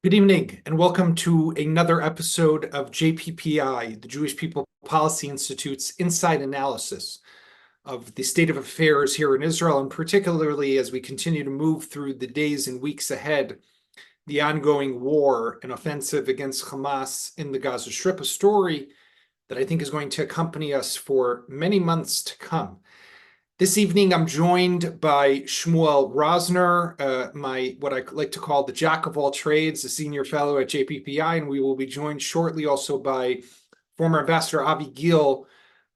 Good evening, and welcome to another episode of JPPI, the Jewish People Policy Institute's inside analysis of the state of affairs here in Israel, and particularly as we continue to move through the days and weeks ahead, the ongoing war and offensive against Hamas in the Gaza Strip, a story that I think is going to accompany us for many months to come. This evening, I'm joined by Shmuel Rosner, what I like to call the jack of all trades, a senior fellow at JPPI, and we will be joined shortly also by former Ambassador Avi Gil,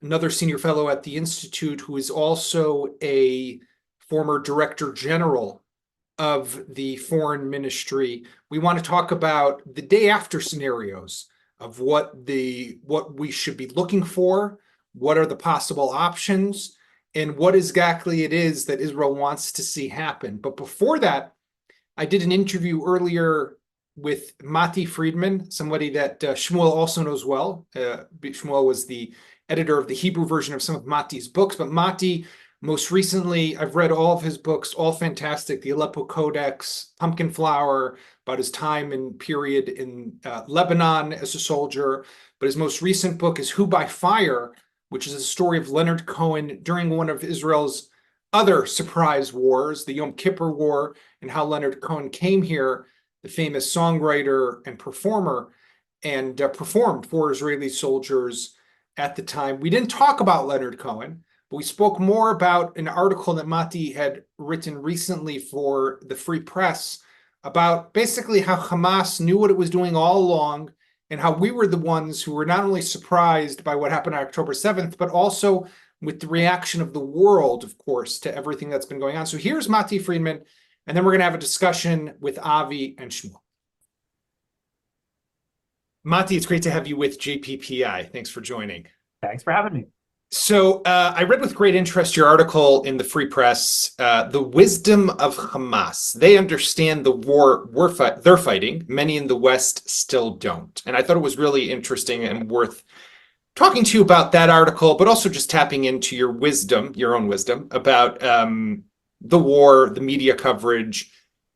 another senior fellow at the Institute, who is also a former Director General of the Foreign Ministry. We want to talk about the day after scenarios of what we should be looking for, what are the possible options, and what exactly it is that Israel wants to see happen. But before that, I did an interview earlier with Matti Friedman, somebody that Shmuel also knows well. Shmuel was the editor of the Hebrew version of some of Matti's books, but Matti, most recently, I've read all of his books, all fantastic. The Aleppo Codex, Pumpkin Flower, about his time and period in Lebanon as a soldier. But his most recent book is Who by Fire, which is a story of Leonard Cohen during one of Israel's other surprise wars, the Yom Kippur War, and how Leonard Cohen came here, the famous songwriter and performer, and performed for Israeli soldiers at the time. We didn't talk about Leonard Cohen, but we spoke more about an article that Matti had written recently for the Free Press about basically how Hamas knew what it was doing all along, and how we were the ones who were not only surprised by what happened on October 7th, but also with the reaction of the world, of course, to everything that's been going on. So here's Matti Friedman, and then we're going to have a discussion with Avi and Shmuel. Matti, it's great to have you with JPPI. Thanks for joining. Thanks for having me. So I read with great interest your article in the Free Press, The Wisdom of Hamas. They understand the war they're fighting. Many in the West still don't. And I thought it was really interesting and worth talking to you about that article, but also just tapping into your wisdom, your own wisdom, about the war, the media coverage,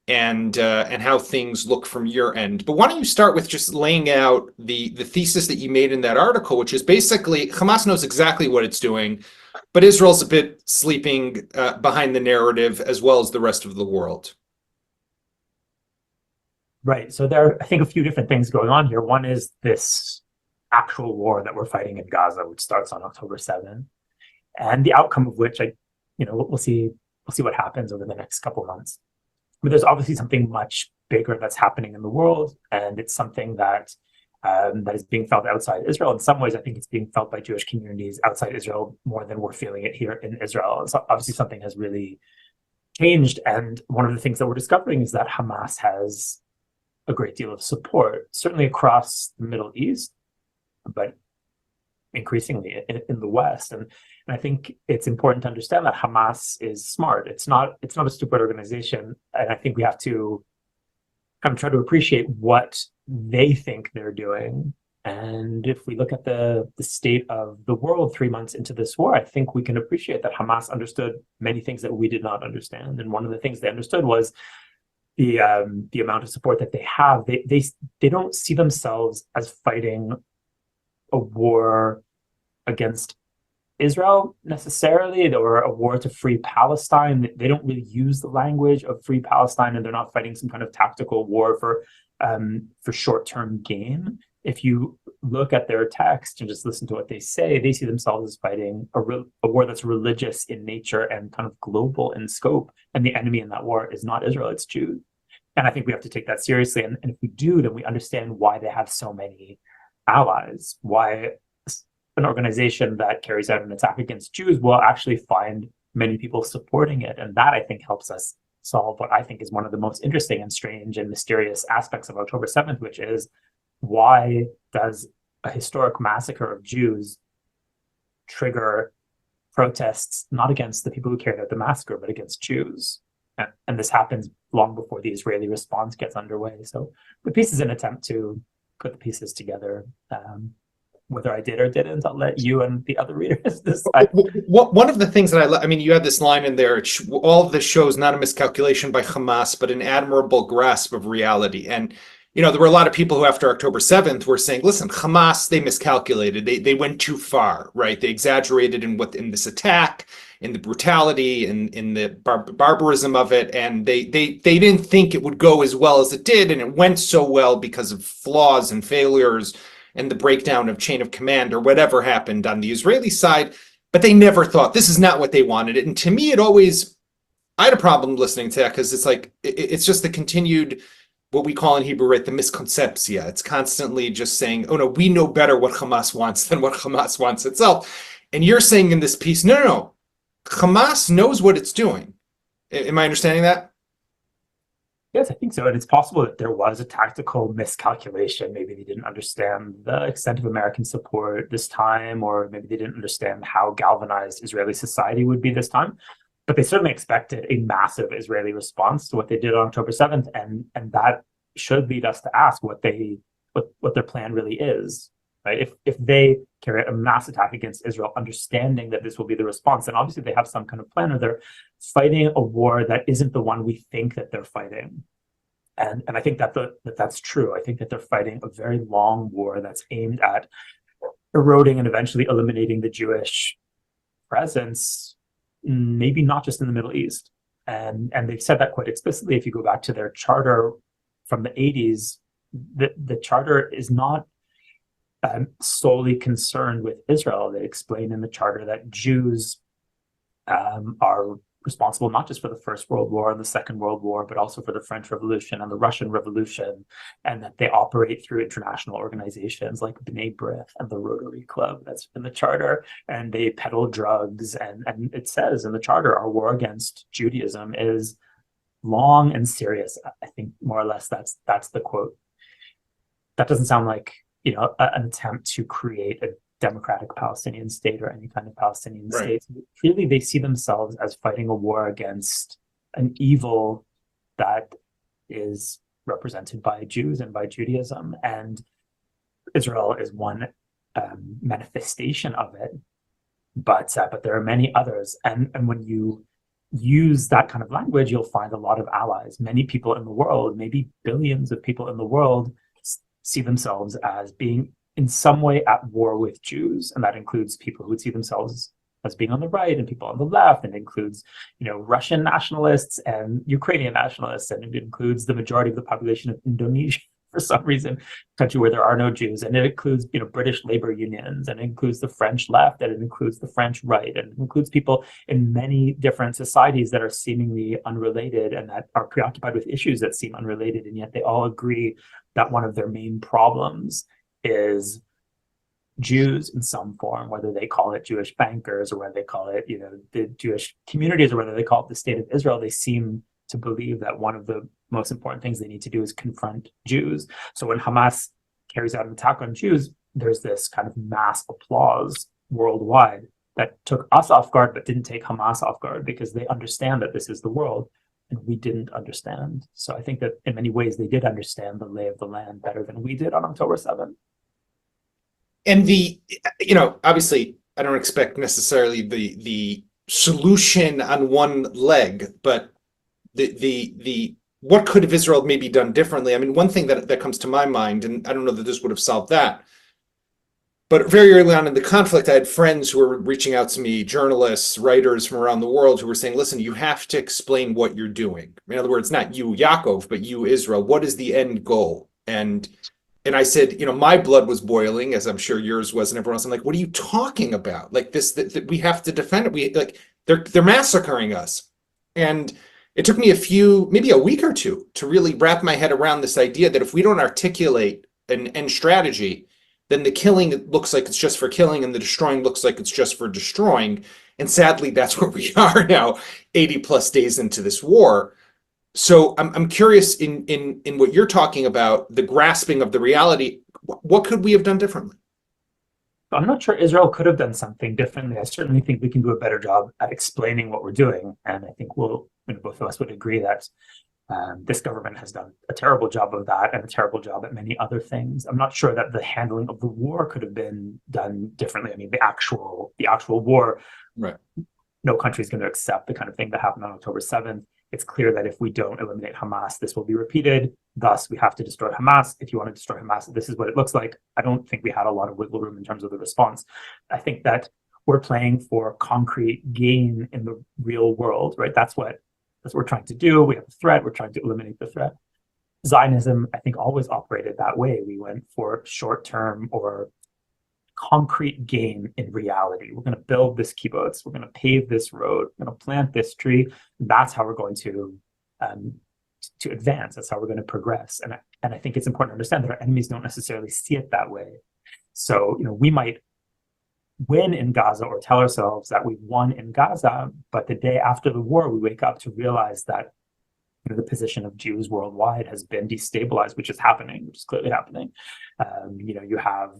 and how things look from your end. But why don't you start with just laying out the thesis that you made in that article, which is basically Hamas knows exactly what it's doing, but Israel's a bit sleeping behind the narrative as well as the rest of the world. Right. So there are, I think, a few different things going on here. One is this actual war that we're fighting in Gaza, which starts on October 7th, and the outcome of which we'll see what happens over the next couple of months. But there's obviously something much bigger that's happening in the world, and it's something that is being felt outside Israel. In some ways, I think it's being felt by Jewish communities outside Israel more than we're feeling it here in Israel. So obviously something has really changed, and one of the things that we're discovering is that Hamas has a great deal of support, certainly across the Middle East, but increasingly in the West. And I think it's important to understand that Hamas is smart. It's not a stupid organization. And I think we have to kind of try to appreciate what they think they're doing. And if we look at the state of the world 3 months into this war, I think we can appreciate that Hamas understood many things that we did not understand. And one of the things they understood was the amount of support that they have. They don't see themselves as fighting a war against Israel necessarily, or a war to free Palestine. They don't really use the language of free Palestine, and they're not fighting some kind of tactical war for short-term gain. If you look at their text and just listen to what they say, they see themselves as fighting a war that's religious in nature and kind of global in scope. And the enemy in that war is not Israel, it's Jews. And I think we have to take that seriously. And if we do, then we understand why they have so many allies, why an organization that carries out an attack against Jews will actually find many people supporting it. And that, I think, helps us solve what I think is one of the most interesting and strange and mysterious aspects of October 7th, which is, why does a historic massacre of Jews trigger protests not against the people who carried out the massacre, but against Jews? And this happens long before the Israeli response gets underway. So the piece is an attempt to put the pieces together. Whether I did or didn't, I'll let you and the other readers decide. One of the things that I mean, you had this line in there, all of this shows not a miscalculation by Hamas, but an admirable grasp of reality. And There were a lot of people who after October 7th were saying, listen, Hamas, they miscalculated. They went too far, right? They exaggerated in this attack, in the brutality, in the barbarism of it. And they didn't think it would go as well as it did. And it went so well because of flaws and failures and the breakdown of chain of command or whatever happened on the Israeli side. But they never thought this is not what they wanted. And to me, I had a problem listening to that because it's like, it's just the continued, what we call in Hebrew, right, the misconceptia. It's constantly just saying, oh no, we know better what Hamas wants than what Hamas wants itself. And you're saying in this piece, no. Hamas knows what it's doing. Am I understanding that? Yes, I think so. And it's possible that there was a tactical miscalculation. Maybe they didn't understand the extent of American support this time, or maybe they didn't understand how galvanized Israeli society would be this time. But they certainly expected a massive Israeli response to what they did on October 7th. And that should lead us to ask what their plan really is. Right? If they carry out a mass attack against Israel, understanding that this will be the response, then obviously they have some kind of plan, or they're fighting a war that isn't the one we think that they're fighting. And I think that's true. I think that they're fighting a very long war that's aimed at eroding and eventually eliminating the Jewish presence, maybe not just in the Middle East. And they've said that quite explicitly. If you go back to their charter from the 80s, the charter is not solely concerned with Israel. They explain in the charter that Jews are responsible not just for the First World War and the Second World War, but also for the French Revolution and the Russian Revolution, and that they operate through international organizations like B'nai B'rith and the Rotary Club. That's in the charter. And they peddle drugs. And it says in the charter, our war against Judaism is long and serious. I think more or less that's the quote. That doesn't sound like an attempt to create a democratic Palestinian state or any kind of Palestinian state. Clearly, they see themselves as fighting a war against an evil that is represented by Jews and by Judaism, and Israel is one manifestation of it. But there are many others, and when you use that kind of language, you'll find a lot of allies. Many people in the world, maybe billions of people in the world, see themselves as being in some way at war with Jews. And that includes people who would see themselves as being on the right and people on the left. And it includes, Russian nationalists and Ukrainian nationalists. And it includes the majority of the population of Indonesia, for some reason, a country where there are no Jews. And it includes, British labor unions, and it includes the French left, and it includes the French right, and it includes people in many different societies that are seemingly unrelated and that are preoccupied with issues that seem unrelated. And yet they all agree that one of their main problems is Jews in some form, whether they call it Jewish bankers or whether they call it, the Jewish communities, or whether they call it the state of Israel. They seem to believe that one of the most important things they need to do is confront Jews. So when Hamas carries out an attack on Jews, there's this kind of mass applause worldwide that took us off guard, but didn't take Hamas off guard, because they understand that this is the world. And we didn't understand. So I think that in many ways they did understand the lay of the land better than we did on October 7th. And obviously I don't expect necessarily the solution on one leg, but the what could have Israel maybe done differently? I mean, one thing that comes to my mind, and I don't know that this would have solved that, but very early on in the conflict, I had friends who were reaching out to me, journalists, writers from around the world, who were saying, listen, you have to explain what you're doing. In other words, not you, Yaakov, but you, Israel. What is the end goal? And I said, my blood was boiling, as I'm sure yours was, and everyone else. I'm like, what are you talking about? Like this, that we have to defend it. They're massacring us. And it took me maybe a week or two to really wrap my head around this idea that if we don't articulate an end strategy, then the killing looks like it's just for killing, and the destroying looks like it's just for destroying. And sadly, that's where we are now, 80 plus days into this war. So I'm curious in what you're talking about, the grasping of the reality. What could we have done differently? I'm not sure Israel could have done something differently. I certainly think we can do a better job at explaining what we're doing. And I think both of us would agree that this government has done a terrible job of that, and a terrible job at many other things. I'm not sure that the handling of the war could have been done differently. I mean, the actual war, right? No country is going to accept the kind of thing that happened on October 7th. it's clear that if we don't eliminate Hamas, this will be repeated. Thus, we have to destroy Hamas. If you want to destroy Hamas, this is what it looks like. I don't think we had a lot of wiggle room in terms of the response. I think that we're playing for concrete gain in the real world, right? That's what we're trying to do. We have a threat. We're trying to eliminate the threat. Zionism, I think, always operated that way. We went for short-term or concrete gain in reality. We're going to build this kibbutz. We're going to pave this road. We're going to plant this tree. That's how we're going to advance. That's how we're going to progress. And I think it's important to understand that our enemies don't necessarily see it that way. So, we might win in Gaza or tell ourselves that we won in Gaza, but the day after the war, we wake up to realize that the position of Jews worldwide has been destabilized, which is happening, which is clearly happening. You have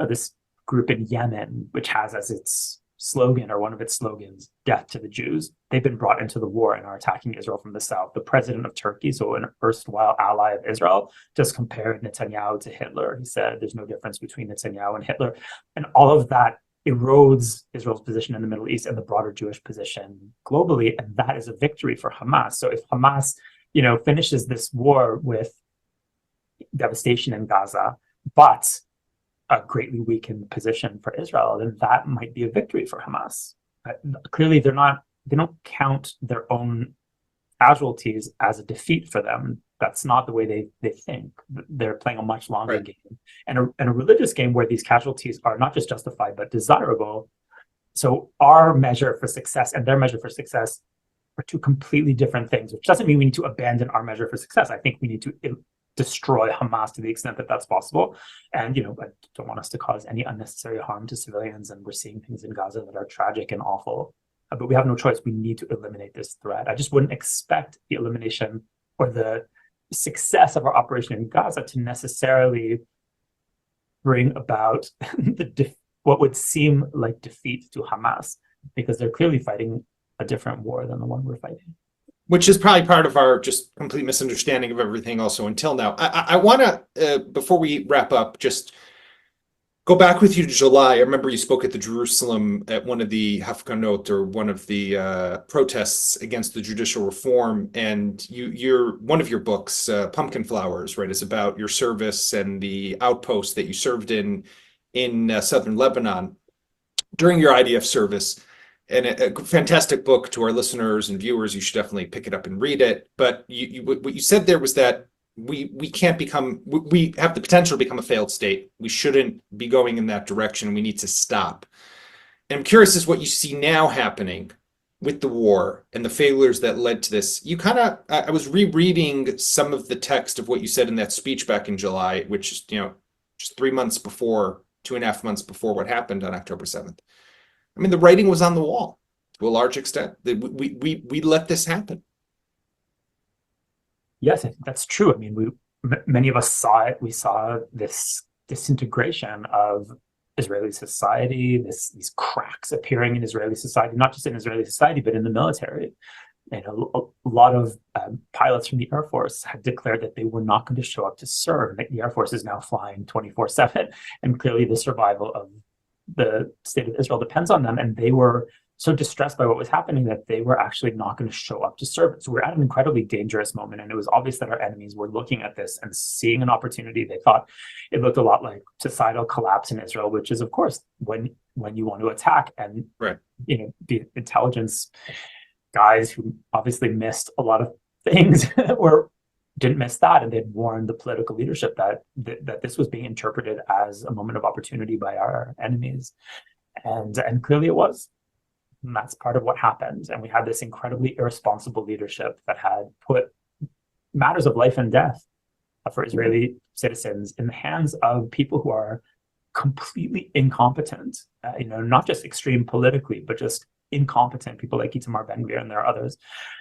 this group in Yemen, which has as its slogan, or one of its slogans, "Death to the Jews." They've been brought into the war and are attacking Israel from the south. The president of Turkey, so an erstwhile ally of Israel, just compared Netanyahu to Hitler. He said there's no difference between Netanyahu and Hitler. And all of that erodes Israel's position in the Middle East and the broader Jewish position globally. And that is a victory for Hamas. So if Hamas, finishes this war with devastation in Gaza, but a greatly weakened position for Israel, then that might be a victory for Hamas. Clearly, they don't count their own casualties as a defeat for them. That's not the way they think. They're playing a much longer game, and a religious game where these casualties are not just justified but desirable. So our measure for success and their measure for success are two completely different things, which doesn't mean we need to abandon our measure for success. I think we need to destroy Hamas to the extent that that's possible. And, I don't want us to cause any unnecessary harm to civilians. And we're seeing things in Gaza that are tragic and awful. But we have no choice. We need to eliminate this threat. I just wouldn't expect the elimination or the success of our operation in Gaza to necessarily bring about what would seem like defeat to Hamas, because they're clearly fighting a different war than the one we're fighting. Which is probably part of our just complete misunderstanding of everything also until now. I want to, before we wrap up, just go back with you to July. I remember you spoke at the Jerusalem at one of the Hafganot, or one of the protests against the judicial reform. And one of your books, Pumpkin Flowers, right, is about your service and the outpost that you served in southern Lebanon during your IDF service. And a fantastic book to our listeners and viewers. You should definitely pick it up and read it. But what you said there was that we have the potential to become a failed state. We shouldn't be going in that direction. We need to stop. And I'm curious as what you see now happening with the war and the failures that led to this. I was rereading some of the text of what you said in that speech back in July, which is, just 2.5 months before what happened on October 7th. I mean, the writing was on the wall to a large extent. We let this happen. Yes, I think that's true. I mean, many of us saw it. We saw this disintegration of Israeli society, these cracks appearing in Israeli society, not just in Israeli society, but in the military. And a lot of pilots from the Air Force had declared that they were not going to show up to serve. The Air Force is now flying 24/7, and clearly the survival of the state of Israel depends on them. And they were so distressed by what was happening that they were actually not going to show up to serve. So we're at an incredibly dangerous moment. And it was obvious that our enemies were looking at this and seeing an opportunity. They thought it looked a lot like societal collapse in Israel, which is, of course, when you want to attack. And, the intelligence guys who obviously missed a lot of things didn't miss that, and they'd warned the political leadership that this was being interpreted as a moment of opportunity by our enemies, and clearly it was. And that's part of what happened. And we had this incredibly irresponsible leadership that had put matters of life and death for Israeli citizens in the hands of people who are completely incompetent. Not just extreme politically, but just incompetent people like Itamar Ben-Gvir, and there are others,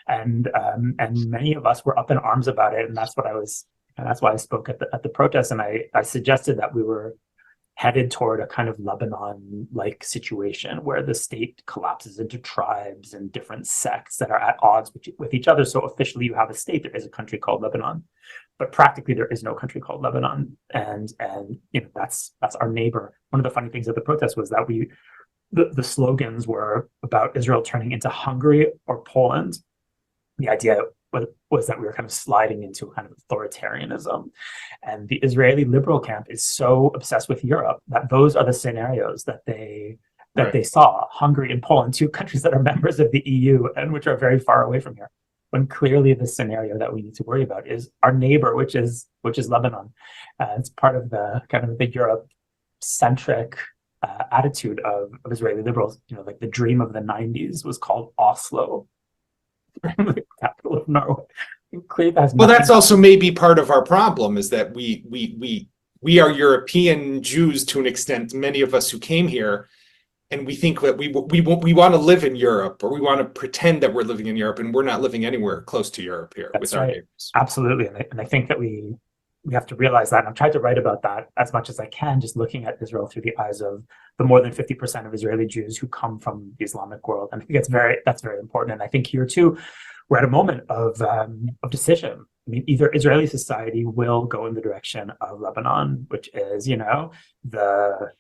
and many of us were up in arms about it, and that's why I spoke at the protest, and I suggested that we were headed toward a kind of Lebanon-like situation where the state collapses into tribes and different sects that are at odds with each other. So officially you have a state, there is a country called Lebanon, but practically there is no country called Lebanon, and that's our neighbor. One of the funny things at the protest was that the slogans were about Israel turning into Hungary or Poland. the idea was that we were kind of sliding into kind of authoritarianism. And the Israeli liberal camp is so obsessed with Europe that those are the scenarios that they saw. Hungary and Poland, two countries that are members of the EU and which are very far away from here. When clearly the scenario that we need to worry about is our neighbor, which is Lebanon. It's part of the kind of the Europe-centric attitude of Israeli liberals. Like the dream of the 90s was called Oslo, the capital of Norway. Well, that's also maybe part of our problem, is that we are European Jews to an extent, many of us who came here, and we think that we want to live in Europe, or we want to pretend that we're living in Europe, and we're not living anywhere close to Europe here. That's with our neighbors. Absolutely. And I think that we have to realize that. And I've tried to write about that as much as I can, just looking at Israel through the eyes of the more than 50% of Israeli Jews who come from the Islamic world. And I think that's very important. And I think here too, we're at a moment of decision. I mean, either Israeli society will go in the direction of Lebanon, which is, the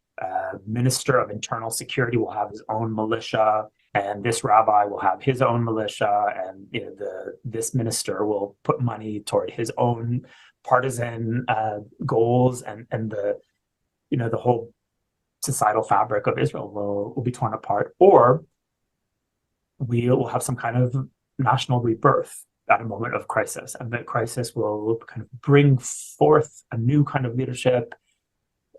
minister of internal security will have his own militia, and this rabbi will have his own militia, and this minister will put money toward his own partisan goals, and the whole societal fabric of Israel will be torn apart, or we will have some kind of national rebirth at a moment of crisis, and that crisis will kind of bring forth a new kind of leadership.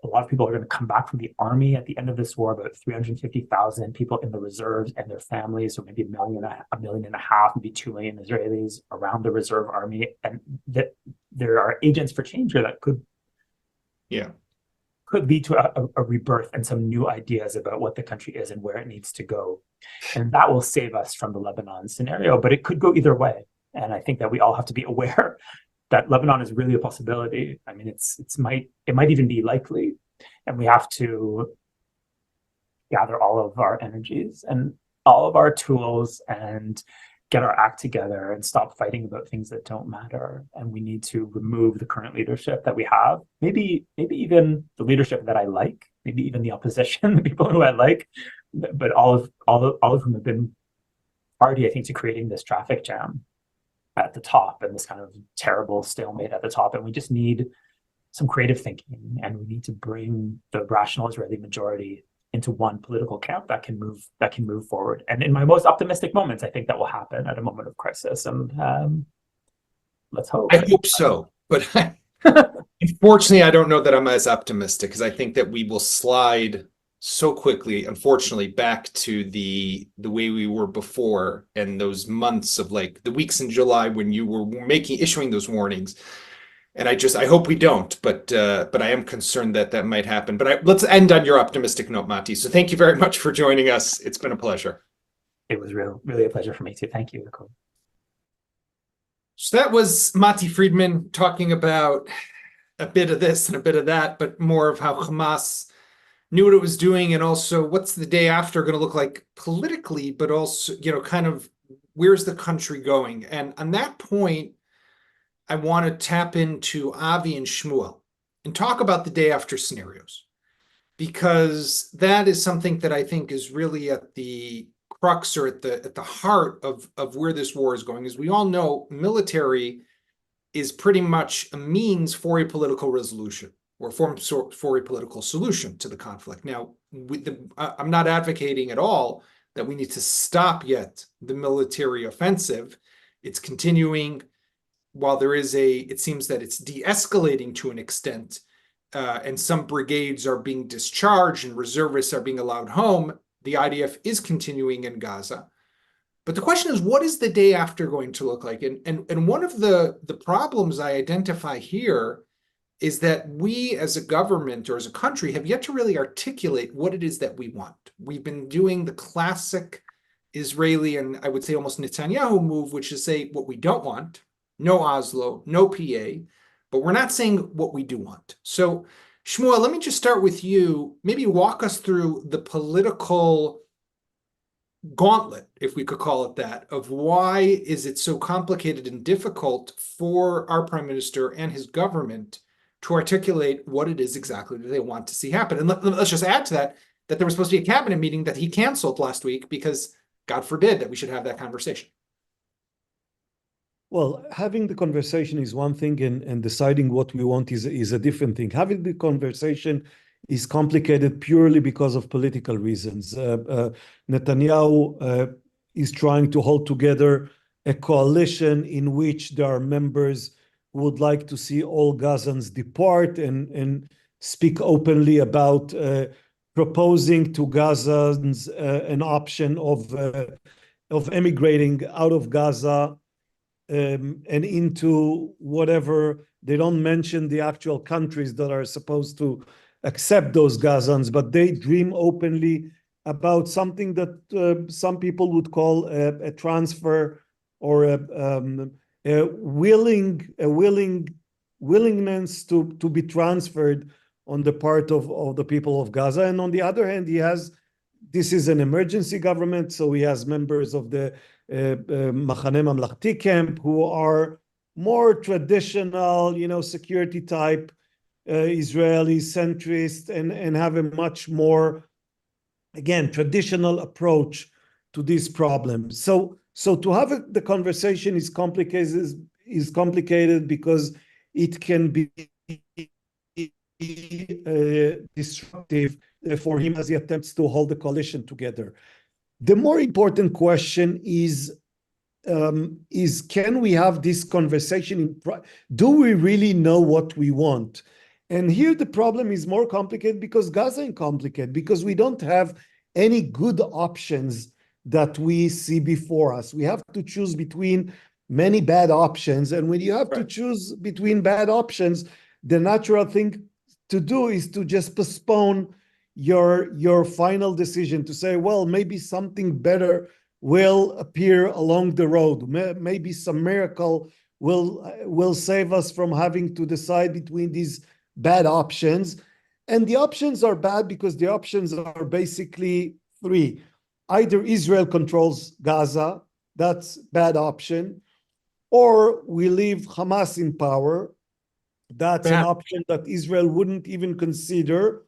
A lot of people are going to come back from the army at the end of this war, about 350,000 people in the reserves and their families, so maybe a million and a half, maybe 2 million Israelis around the reserve army, and that there are agents for change here that could lead to a rebirth and some new ideas about what the country is and where it needs to go. And that will save us from the Lebanon scenario, but it could go either way. And I think that we all have to be aware that Lebanon is really a possibility. I mean, it might even be likely, and we have to gather all of our energies and all of our tools and get our act together and stop fighting about things that don't matter. And we need to remove the current leadership that we have. Maybe even the leadership that I like, maybe even the opposition, the people who I like, but all of whom have been party, I think, to creating this traffic jam at the top and this kind of terrible stalemate at the top. And we just need some creative thinking, and we need to bring the rational Israeli majority into one political camp that can move forward. And in my most optimistic moments, I think that will happen at a moment of crisis. And let's hope. I hope so, but unfortunately, I don't know that I'm as optimistic, because I think that we will slide so quickly, unfortunately, back to the way we were before, and those months of like the weeks in July when you were issuing those warnings. And I hope we don't, but I am concerned that might happen. But let's end on your optimistic note, Matti. So thank you very much for joining us. It's been a pleasure. It was really a pleasure for me too. Thank you, Yaakov. So that was Matti Friedman talking about a bit of this and a bit of that, but more of how Hamas knew what it was doing, and also what's the day after going to look like politically, but also, kind of where's the country going. And on that point, I want to tap into Avi and Shmuel and talk about the day after scenarios, because that is something that I think is really at the crux, or at the heart of where this war is going. As we all know, military is pretty much a means for a political resolution, or for a political solution to the conflict. Now, I'm not advocating at all that we need to stop yet the military offensive. It's continuing. While it seems that it's de-escalating to an extent, and some brigades are being discharged and reservists are being allowed home, the IDF is continuing in Gaza. But the question is, what is the day after going to look like? And one of the problems I identify here is that we as a government, or as a country, have yet to really articulate what it is that we want. We've been doing the classic Israeli, and I would say almost Netanyahu move, which is say what we don't want. No Oslo, no PA, but we're not saying what we do want. So Shmuel, let me just start with you. Maybe walk us through the political gauntlet, if we could call it that, of why is it so complicated and difficult for our prime minister and his government to articulate what it is exactly that they want to see happen. And let's just add to that there was supposed to be a cabinet meeting that he canceled last week, because God forbid that we should have that conversation. Well, having the conversation is one thing, and deciding what we want is a different thing. Having the conversation is complicated purely because of political reasons. Netanyahu is trying to hold together a coalition in which there are members who would like to see all Gazans depart and speak openly about proposing to Gazans an option of emigrating out of Gaza and into whatever. They don't mention the actual countries that are supposed to accept those Gazans, but they dream openly about something that some people would call a transfer or a willingness to be transferred on the part of the people of Gaza. And on the other hand, this is an emergency government, so he has members of the Machane Mamlachti camp who are more traditional, security type Israeli centrist and have a much more, again, traditional approach to this problem. So to have the conversation is complicated because it can be disruptive for him as he attempts to hold the coalition together. The more important question is can we have this conversation? Do we really know what we want? And here the problem is more complicated because Gaza is complicated, because we don't have any good options that we see before us. We have to choose between many bad options. And when you have to choose between bad options, the natural thing to do is to just postpone your final decision, to say, well, maybe something better will appear along the road. Maybe some miracle will save us from having to decide between these bad options. And the options are bad because the options are basically three. Either Israel controls Gaza, that's bad option, or we leave Hamas in power. That's an option that Israel wouldn't even consider.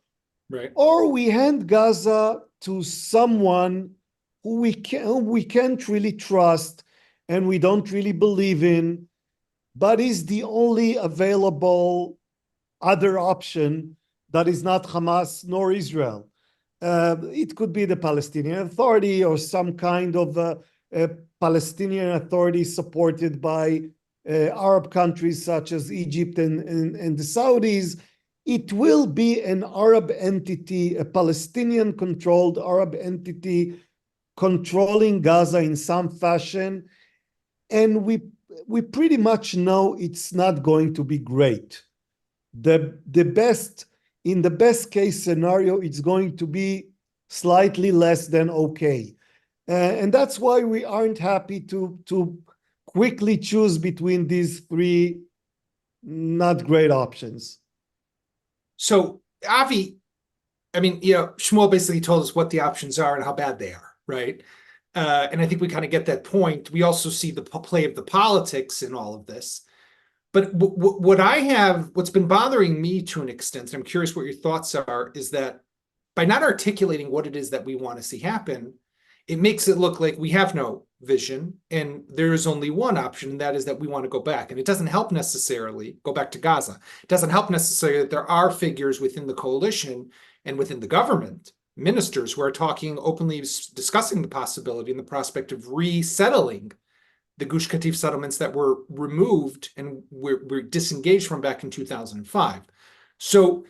Right. Or we hand Gaza to someone who we can't really trust and we don't really believe in, but is the only available other option that is not Hamas nor Israel. It could be the Palestinian Authority or some kind of a Palestinian Authority supported by Arab countries such as Egypt and the Saudis. It will be an Arab entity, a Palestinian-controlled Arab entity controlling Gaza in some fashion. And we pretty much know it's not going to be great. In the best case scenario, it's going to be slightly less than okay. And that's why we aren't happy to quickly choose between these three not great options. So, Avi, I mean, Shmuel basically told us what the options are and how bad they are, right? And I think we kind of get that point. We also see the play of the politics in all of this. But what's been bothering me to an extent, and I'm curious what your thoughts are, is that by not articulating what it is that we want to see happen, it makes it look like we have no vision and there is only one option, and that is that we want to go back. And it doesn't help necessarily go back to Gaza. It doesn't help necessarily that there are figures within the coalition and within the government, ministers who are talking openly, discussing the possibility and the prospect of resettling the Gush Katif settlements that were removed and were disengaged from back in 2005. So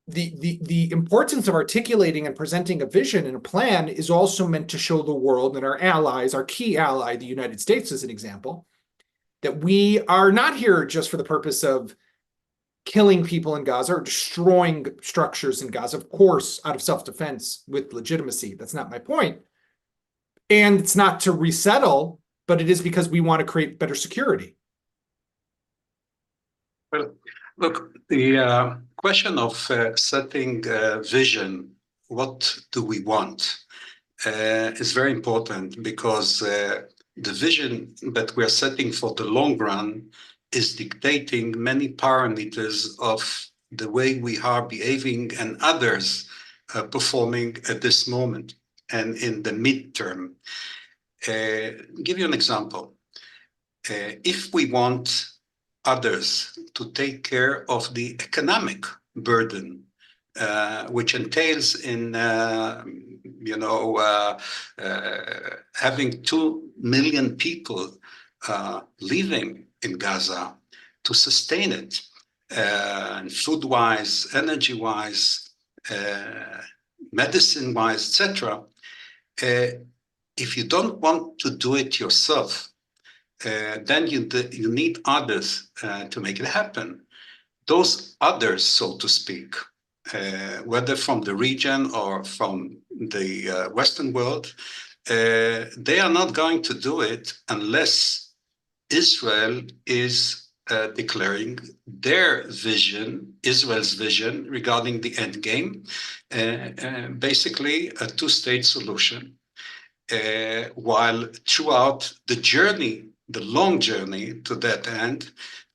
the importance of articulating and presenting a vision and a plan is also meant to show the world and our allies, our key ally, the United States as an example, that we are not here just for the purpose of killing people in Gaza or destroying structures in Gaza, of course, out of self-defense with legitimacy. That's not my point. And it's not to resettle, but it is because we want to create better security. Well, look, the question of setting vision, what do we want, is very important because the vision that we are setting for the long run is dictating many parameters of the way we are behaving and others performing at this moment and in the midterm. Give you an example. if we want others to take care of the economic burden, which entails in, having 2 million people living in Gaza to sustain it, food-wise, energy-wise, medicine-wise, etc. If you don't want to do it yourself, then you need others to make it happen. Those others, so to speak, whether from the region or from the Western world, they are not going to do it unless Israel is declaring their vision, Israel's vision regarding the end game, basically a two-state solution. While throughout the journey, the long journey to that end,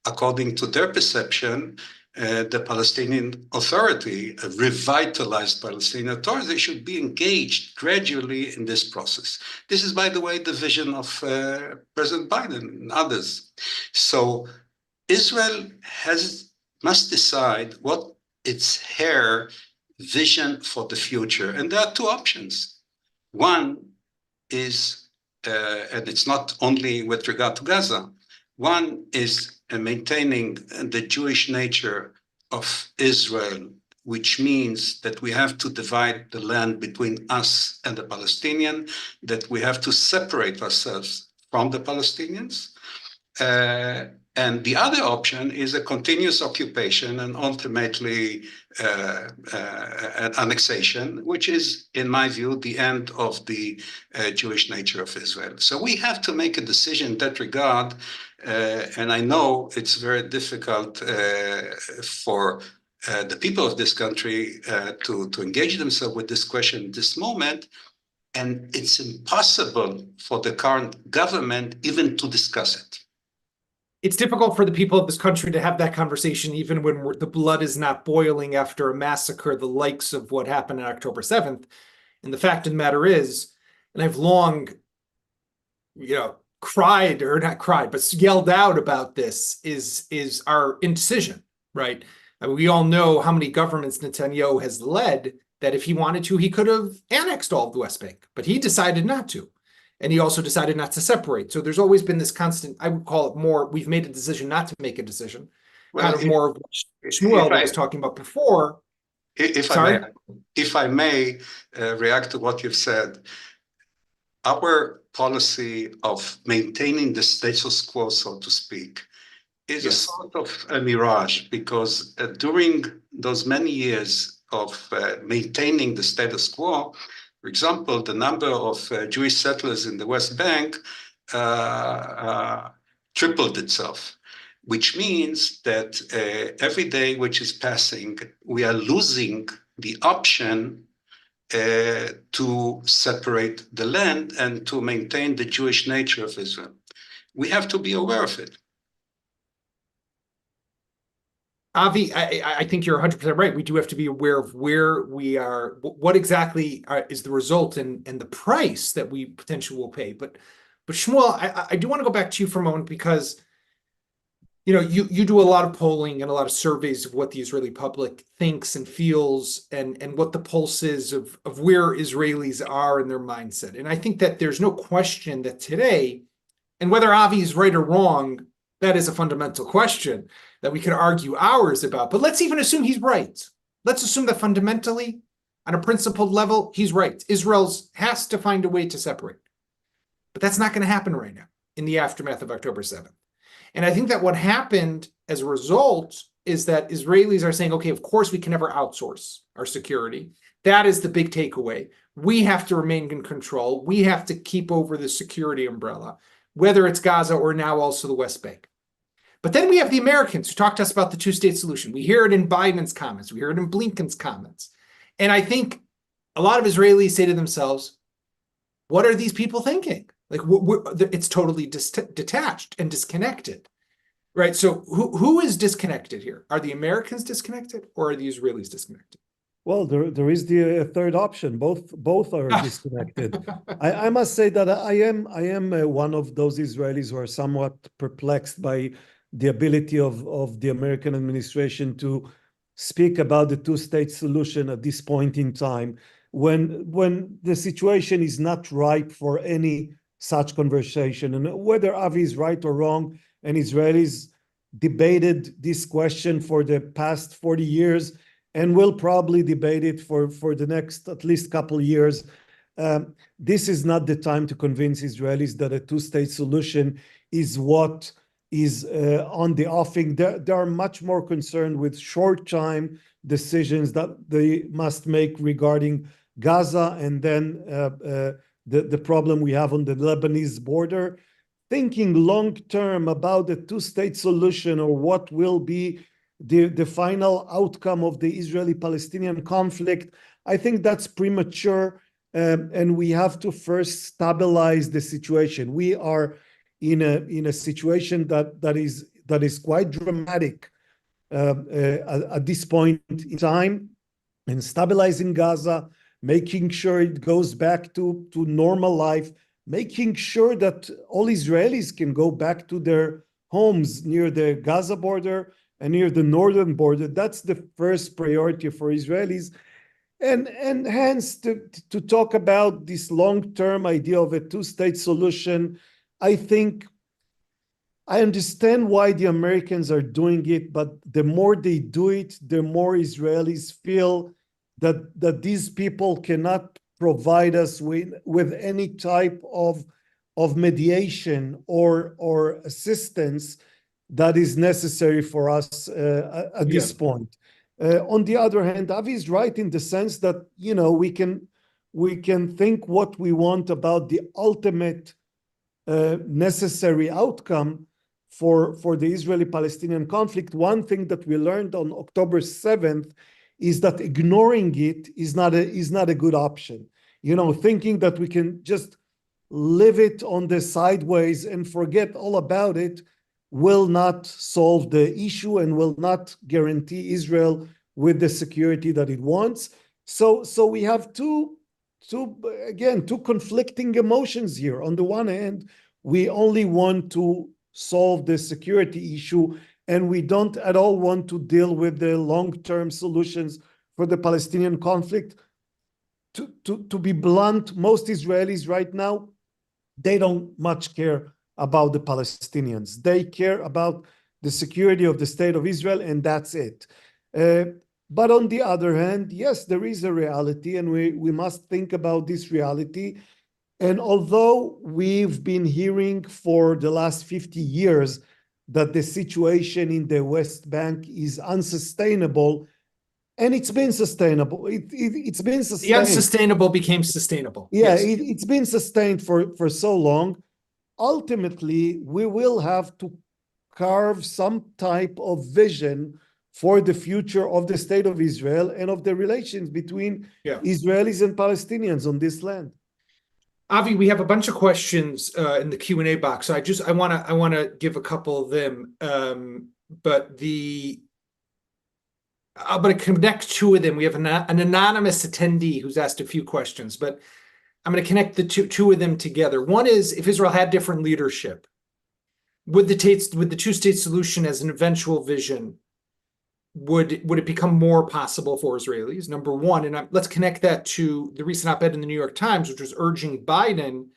according to their perception, the Palestinian Authority, a revitalized Palestinian Authority, should be engaged gradually in this process. This is, by the way, the vision of President Biden and others. So Israel must decide what its vision for the future. And there are two options. One is, and it's not only with regard to Gaza, one is maintaining the Jewish nature of Israel, which means that we have to divide the land between us and the Palestinians, that we have to separate ourselves from the Palestinians. And the other option is a continuous occupation and ultimately an annexation, which is, in my view, the end of the Jewish nature of Israel. So we have to make a decision in that regard. And I know it's very difficult for the people of this country to engage themselves with this question at this moment. And it's impossible for the current government even to discuss it. It's difficult for the people of this country to have that conversation even when the blood is not boiling after a massacre the likes of what happened on October 7th. And the fact of the matter is, and I've long, cried, or not cried, but yelled out about this, is our indecision, right? I mean, we all know how many governments Netanyahu has led, that if he wanted to, he could have annexed all of the West Bank, but he decided not to. And he also decided not to separate. So there's always been this constant, I would call it more, we've made a decision not to make a decision. Well, kind of more of what Shmuel was talking about before. If I may react to what you've said, our policy of maintaining the status quo, so to speak, is a sort of a mirage, because during those many years of maintaining the status quo, for example, the number of Jewish settlers in the West Bank tripled itself, which means that every day which is passing, we are losing the option to separate the land and to maintain the Jewish nature of Israel. We have to be aware of it. Avi, I think you're 100% right. We do have to be aware of where we are, what exactly is the result and the price that we potentially will pay. But Shmuel, I do want to go back to you for a moment, because you do a lot of polling and a lot of surveys of what the Israeli public thinks and feels, and what the pulse is of where Israelis are in their mindset. And I think that there's no question that today, and whether Avi is right or wrong, that is a fundamental question that we could argue hours about. But let's even assume he's right. Let's assume that fundamentally, on a principled level, he's right. Israel has to find a way to separate. But that's not going to happen right now in the aftermath of October 7th. And I think that what happened as a result is that Israelis are saying, okay, of course we can never outsource our security. That is the big takeaway. We have to remain in control. We have to keep over the security umbrella, whether it's Gaza or now also the West Bank. But then we have the Americans who talk to us about the two-state solution. We hear it in Biden's comments. We hear it in Blinken's comments. And I think a lot of Israelis say to themselves, what are these people thinking? Like, it's totally detached and disconnected, right? So who is disconnected here? Are the Americans disconnected, or are the Israelis disconnected? Well, there is the third option. Both are disconnected. I must say that I am one of those Israelis who are somewhat perplexed by the ability of the American administration to speak about the two-state solution at this point in time, when the situation is not ripe for any such conversation. And whether Avi is right or wrong, and Israelis debated this question for the past 40 years, and will probably debate it for the next at least couple of years. This is not the time to convince Israelis that a two-state solution is what is on the offing. They are much more concerned with short-time decisions that they must make regarding Gaza and then the problem we have on the Lebanese border. Thinking long-term about the two-state solution or what will be the final outcome of the Israeli-Palestinian conflict, I think that's premature, and we have to first stabilize the situation. We are in a situation that is quite dramatic at this point in time, and stabilizing Gaza, making sure it goes back to normal life, making sure that all Israelis can go back to their homes near the Gaza border and near the northern border. That's the first priority for Israelis. And hence, to talk about this long-term idea of a two-state solution, I think I understand why the Americans are doing it, but the more they do it, the more Israelis feel that these people cannot provide us with any type of mediation or assistance that is necessary for us at this point. On the other hand, Avi is right in the sense that, you know, we can think what we want about the ultimate necessary outcome for the Israeli-Palestinian conflict. One thing that we learned on October 7th is that ignoring it is not a good option. You know, thinking that we can just leave it on the sideways and forget all about it will not solve the issue and will not guarantee Israel with the security that it wants. So we have two conflicting emotions here. On the one hand, we only want to solve the security issue, and we don't at all want to deal with the long-term solutions for the Palestinian conflict. To be blunt, most Israelis right now, they don't much care about the Palestinians. They care about the security of the state of Israel, and that's it. But on the other hand, yes, there is a reality, and we must think about this reality. And although we've been hearing for the last 50 years that the situation in the West Bank is unsustainable, and it's been sustainable. It's been sustained. The unsustainable became sustainable. Yeah, yes. It's been sustained for so long. Ultimately, we will have to carve some type of vision for the future of the state of Israel and of the relations between Israelis and Palestinians on this land. Avi, we have a bunch of questions in the Q&A box. I want to give a couple of them, but I'm going to connect two of them. We have an anonymous attendee who's asked a few questions, but I'm going to connect the two of them together. One is, if Israel had different leadership, would the two-state solution as an eventual vision, would it become more possible for Israelis? Number one, and let's connect that to the recent op-ed in the New York Times, which was urging Biden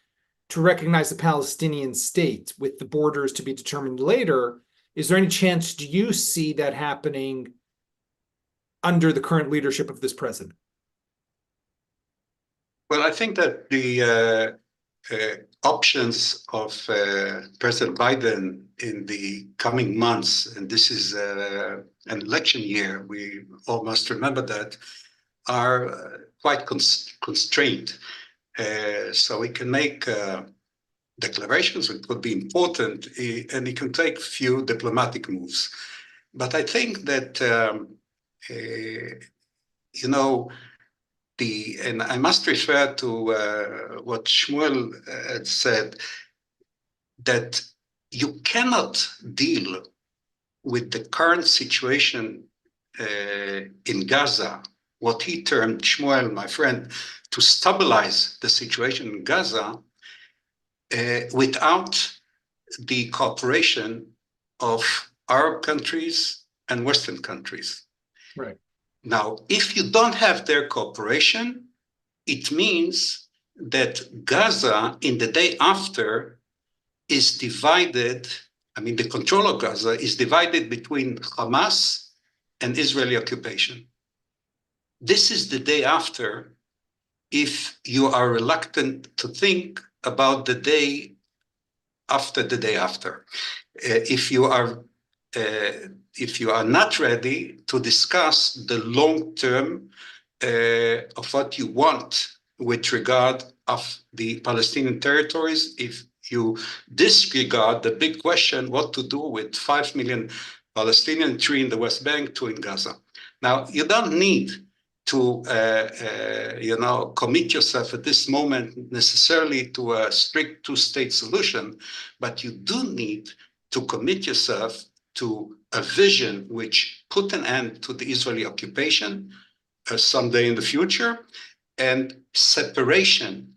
to recognize the Palestinian state with the borders to be determined later. Is there any chance, do you see that happening under the current leadership of this president? Well, I think that the options of President Biden in the coming months, and this is an election year, we all must remember that, are quite constrained. So he can make declarations, which would be important, and he can take few diplomatic moves. But I think that, you know, and I must refer to what Shmuel had said, that you cannot deal with the current situation in Gaza what he termed, Shmuel, my friend, to stabilize the situation in Gaza without the cooperation of Arab countries and Western countries. Right. Now, if you don't have their cooperation, it means that Gaza in the day after is divided. I mean, the control of Gaza is divided between Hamas and Israeli occupation. This is the day after if you are reluctant to think about the day after the day after. If you are not ready to discuss the long term of what you want with regard of the Palestinian territories, if you disregard the big question, what to do with 5 million Palestinians, 3 in the West Bank, 2 in Gaza. Now, you don't need to commit yourself at this moment necessarily to a strict two-state solution, but you do need to commit yourself to a vision which put an end to the Israeli occupation someday in the future, and separation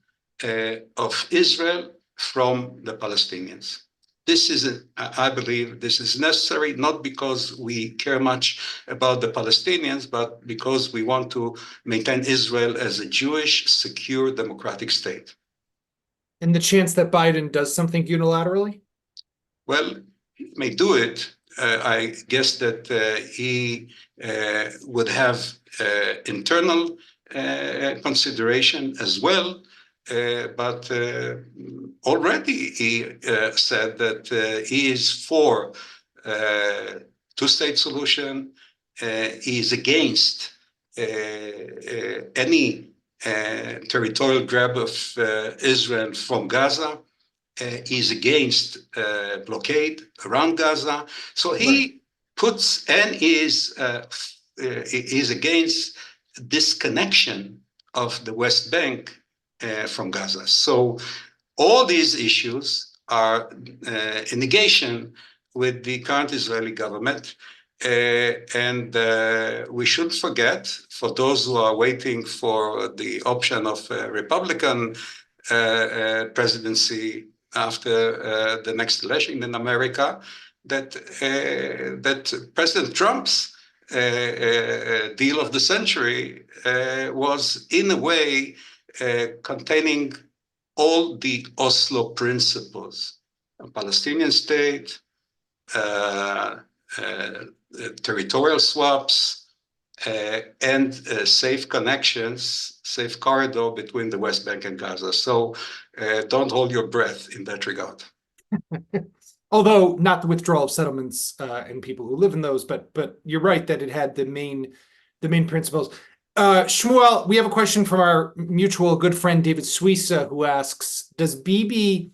of Israel from the Palestinians. This is, I believe, this is necessary, not because we care much about the Palestinians, but because we want to maintain Israel as a Jewish, secure, democratic state. And the chance that Biden does something unilaterally? Well, he may do it. I guess that he would have internal consideration as well. But already he said that he is for two-state solution. He is against any territorial grab of Israel from Gaza. He's against blockade around Gaza. So he puts and is against disconnection of the West Bank from Gaza. So all these issues are in negation with the current Israeli government. And we shouldn't forget, for those who are waiting for the option of Republican presidency after the next election in America, that President Trump's deal of the century was in a way containing all the Oslo principles: a Palestinian state, territorial swaps, and safe connections, safe corridor between the West Bank and Gaza. So don't hold your breath in that regard. Although not the withdrawal of settlements and people who live in those, but you're right that it had the main principles. Shmuel, we have a question from our mutual good friend David Suissa, who asks, does Bibi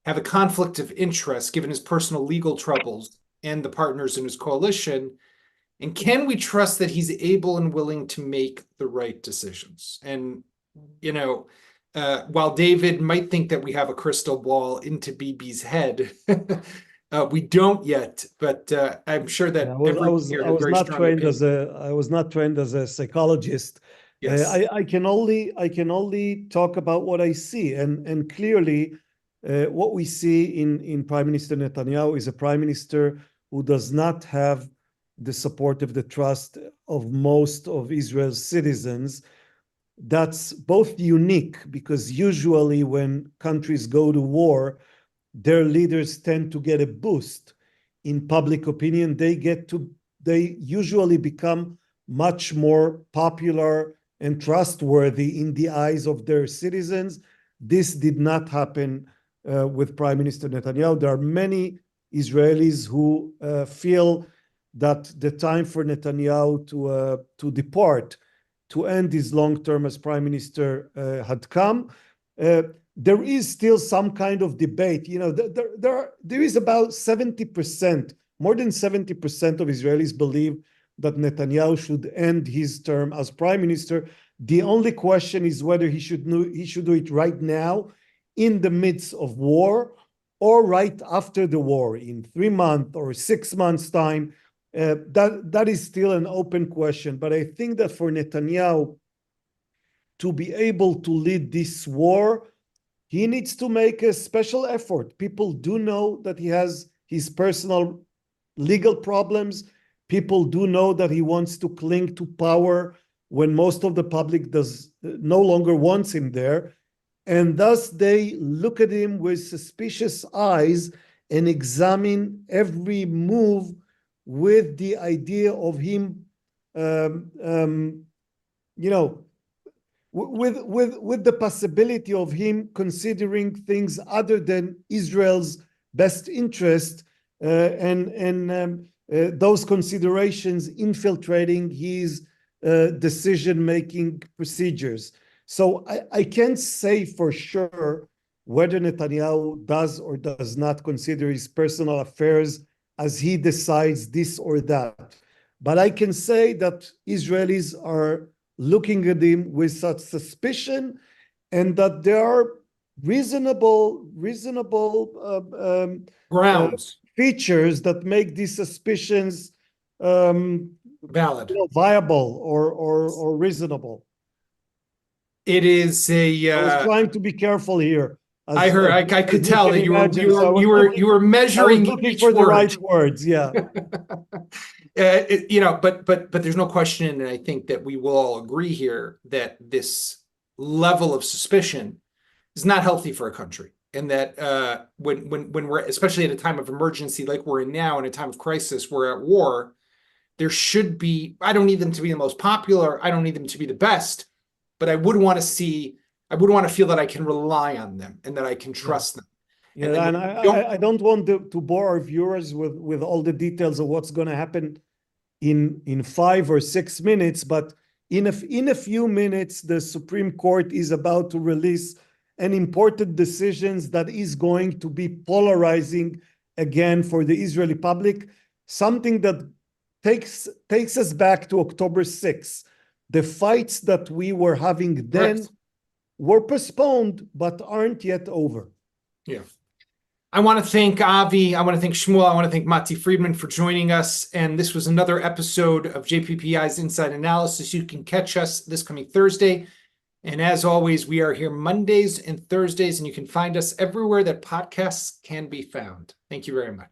have a conflict of interest given his personal legal troubles and the partners in his coalition? And can we trust that he's able and willing to make the right decisions? And, while David might think that we have a crystal ball into Bibi's head, we don't yet, but I'm sure that I was not trained as a psychologist. Yes. I can only talk about what I see, and clearly, what we see in Prime Minister Netanyahu is a prime minister who does not have the support of the trust of most of Israel's citizens. That's both unique, because usually when countries go to war, their leaders tend to get a boost in public opinion. They usually become much more popular and trustworthy in the eyes of their citizens. This did not happen with Prime Minister Netanyahu. There are many Israelis who feel that the time for Netanyahu to depart, to end his long term as prime minister, had come. There is still some kind of debate. There is about 70%, more than 70% of Israelis believe that Netanyahu should end his term as prime minister. The only question is whether he should do it right now, in the midst of war, or right after the war, in 3 months or 6 months' time, That is still an open question. But I think that for Netanyahu to be able to lead this war, he needs to make a special effort. People do know that he has his personal legal problems. People do know that he wants to cling to power when most of the public no longer wants him there. And thus they look at him with suspicious eyes and examine every move with the idea of him, with the possibility of him considering things other than Israel's best interest, and those considerations infiltrating his decision-making procedures. So I can't say for sure whether Netanyahu does or does not consider his personal affairs as he decides this or that. But I can say that Israelis are looking at him with such suspicion, and that there are reasonable Grounds. features that make these suspicions Valid. viable or reasonable. It is I was trying to be careful here. I heard. I could tell that you were measuring looking each for the word. right words. Yeah. But there's no question, and I think that we will all agree here that this level of suspicion is not healthy for a country, and that when we're, especially at a time of emergency like we're in now, in a time of crisis, we're at war. There should be. I don't need them to be the most popular. I don't need them to be the best, but I would want to see. I would want to feel that I can rely on them and that I can trust them. Yeah, and I don't want to bore our viewers with all the details of what's going to happen in 5 or 6 minutes, but in a few minutes, the Supreme Court is about to release an important decision that is going to be polarizing again for the Israeli public, something that takes us back to October 6th. The fights that we were having then were postponed, but aren't yet over. Yeah. I want to thank Avi. I want to thank Shmuel. I want to thank Matti Friedman for joining us. And this was another episode of JPPI's Inside Analysis. You can catch us this coming Thursday. And as always, we are here Mondays and Thursdays, and you can find us everywhere that podcasts can be found. Thank you very much.